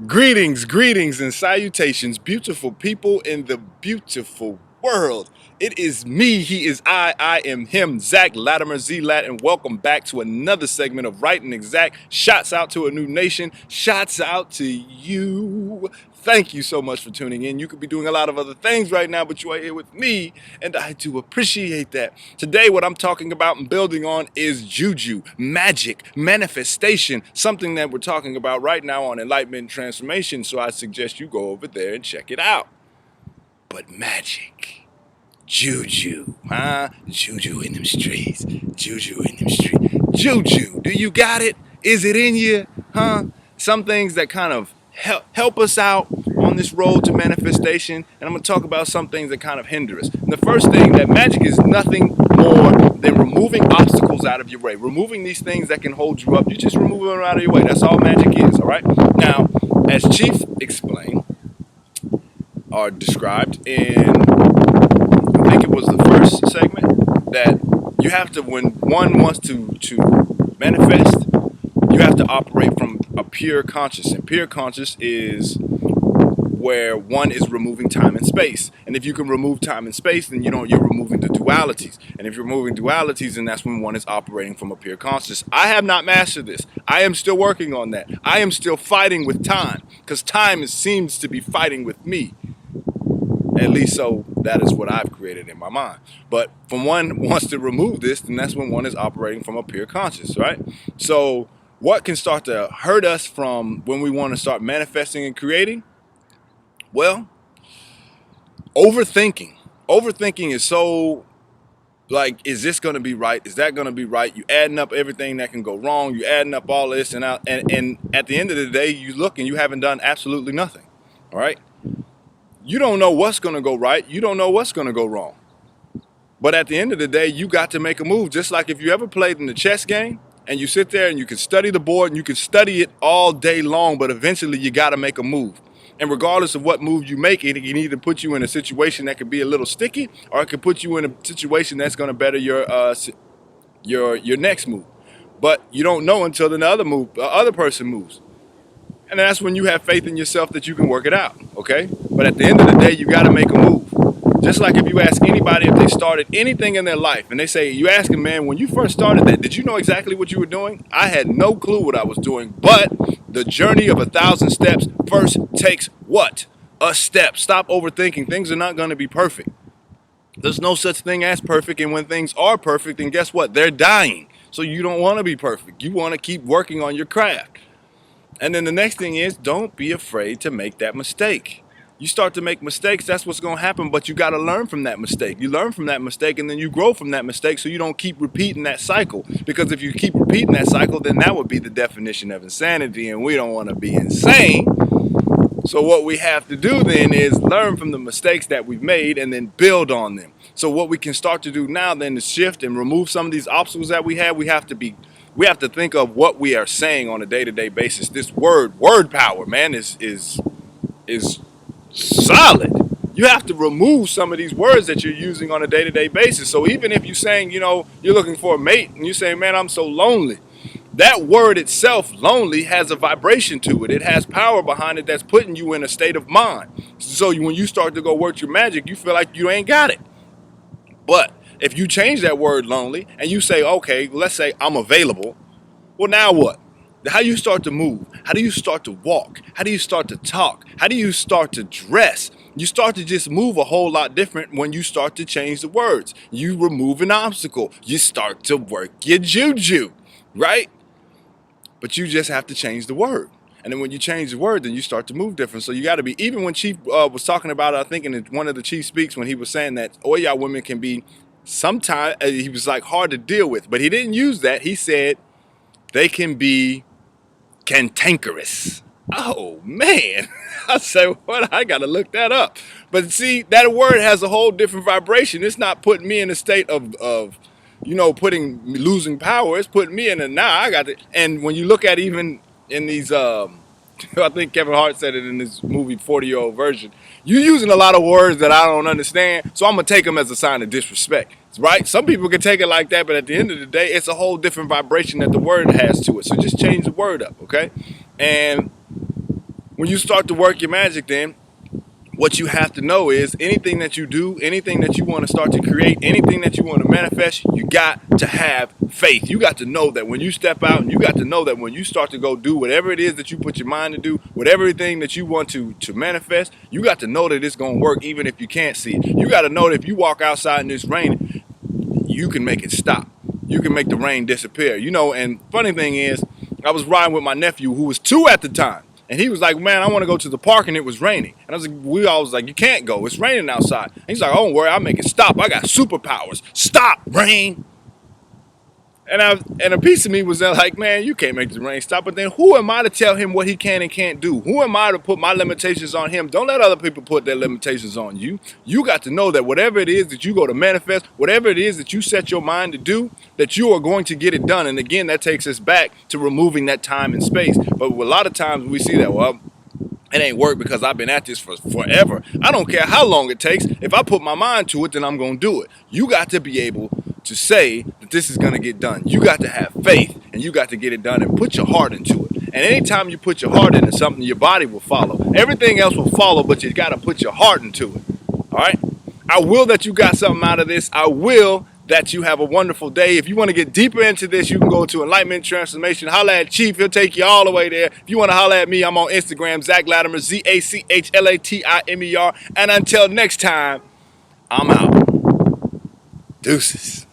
Greetings, and salutations, beautiful people in the beautiful world. It is me, he is I am him, Zach Latimer, Z-Lat, and welcome back to another segment of Writing ExZach. Shots out to a new nation, shots out to you. Thank you so much for tuning in. You could be doing a lot of other things right now, but you are here with me, and I do appreciate that. Today, what I'm talking about and building on is juju, magic, manifestation, something that we're talking about right now on Enlightenment and Transformation, so I suggest you go over there and check it out. But magic, juju, huh? Juju in them streets, juju in them streets. Juju, do you got it? Is it in you? Huh? Some things that kind of help us out on this road to manifestation, and I'm going to talk about some things that kind of hinder us. And the first thing, that magic is nothing more than removing obstacles out of your way, removing these things that can hold you up. You just remove them out of your way. That's all magic is, all right? Now, as Chief explained, or described in, I think it was the first segment, that you have to, when one wants to manifest, you have to operate from a pure conscious. And pure conscious is where one is removing time and space. And if you can remove time and space, then you're removing the dualities. And if you're removing dualities, then that's when one is operating from a pure conscious. I have not mastered this. I am still working on that. I am still fighting with time, because time seems to be fighting with me. At least so that is what I've created in my mind. But when one wants to remove this, then that's when one is operating from a pure conscious, right? So what can start to hurt us from when we want to start manifesting and creating? Well, overthinking. Overthinking is so, like, is this going to be right? Is that going to be right? You adding up everything that can go wrong. You adding up all this and out. And at the end of the day, you look and you haven't done absolutely nothing. All right? You don't know what's going to go right. You don't know what's going to go wrong. But at the end of the day, you got to make a move. Just like if you ever played in the chess game and you sit there and you can study the board and you can study it all day long, but eventually you got to make a move. And regardless of what move you make, it can either put you in a situation that could be a little sticky, or it could put you in a situation that's going to better your next move. But you don't know until the other person moves. And that's when you have faith in yourself that you can work it out, okay? But at the end of the day, you got to make a move. Just like if you ask anybody if they started anything in their life, and they say, you ask them, man, when you first started that, did you know exactly what you were doing? I had no clue what I was doing, but the journey of 1,000 steps first takes what? A step. Stop overthinking. Things are not going to be perfect. There's no such thing as perfect, and when things are perfect, then guess what? They're dying. So you don't want to be perfect. You want to keep working on your craft. And then the next thing is, don't be afraid to make that mistake. You start to make mistakes, that's what's going to happen, but you got to learn from that mistake. You learn from that mistake, and then you grow from that mistake, so you don't keep repeating that cycle. Because if you keep repeating that cycle, then that would be the definition of insanity, and we don't want to be insane. So what we have to do then is learn from the mistakes that we've made and then build on them. So what we can start to do now then is shift and remove some of these obstacles that we have. We have to think of what we are saying on a day-to-day basis. This word power, man, is solid. You have to remove some of these words that you're using on a day-to-day basis. So even if you're saying, you're looking for a mate and you say, man, I'm so lonely. That word itself, lonely, has a vibration to it. It has power behind it that's putting you in a state of mind. So when you start to go work your magic, you feel like you ain't got it. But if you change that word lonely and you say, okay, let's say I'm available. Well, now what? How do you start to move? How do you start to walk? How do you start to talk? How do you start to dress? You start to just move a whole lot different when you start to change the words. You remove an obstacle. You start to work your juju, right? But you just have to change the word. And then when you change the word, then you start to move different. So you got to be, even when Chief was talking about it, I think in one of the Chief Speaks, when he was saying that all y'all women can be sometimes, he was like hard to deal with. But he didn't use that. He said they can be cantankerous. Oh, man. I said, what? I got to look that up. But see, that word has a whole different vibration. It's not putting me in a state of losing power. It's putting me in a, now I got it. And when you look at even in these, I think Kevin Hart said it in this movie, 40-Year-Old Version, you're using a lot of words that I don't understand, so I'm going to take them as a sign of disrespect, right? Some people can take it like that, but at the end of the day, it's a whole different vibration that the word has to it. So just change the word up, okay? And when you start to work your magic, then what you have to know is anything that you do, anything that you want to start to create, anything that you want to manifest, you got to have faith. You got to know that when you step out, and you got to know that when you start to go do whatever it is that you put your mind to do, whatever thing that you want to manifest, you got to know that it's going to work even if you can't see it. You got to know that if you walk outside in this rain, you can make it stop. You can make the rain disappear. You know, and funny thing is, I was riding with my nephew who was 2 at the time. And he was like, man, I want to go to the park, and it was raining. And I was like, we all was like, you can't go. It's raining outside. And he's like, oh, don't worry, I'll make it stop. I got superpowers. Stop, rain. And a piece of me was like, man, you can't make the rain stop. But then who am I to tell him what he can and can't do? Who am I to put my limitations on him? Don't let other people put their limitations on you. You got to know that whatever it is that you go to manifest, whatever it is that you set your mind to do, that you are going to get it done. And again, that takes us back to removing that time and space. But a lot of times we see that, well, it ain't work because I've been at this for forever. I don't care how long it takes. If I put my mind to it, then I'm going to do it. You got to be able to say that this is going to get done. You got to have faith, and you got to get it done and put your heart into it. And anytime you put your heart into something, your body will follow. Everything else will follow, but you got to put your heart into it. All right? I will that you got something out of this. I will that you have a wonderful day. If you want to get deeper into this, you can go to Enlightenment Transformation. Holla at Chief. He'll take you all the way there. If you want to holla at me, I'm on Instagram, Zach Latimer, ZACHLATIMER. And until next time, I'm out. Deuces.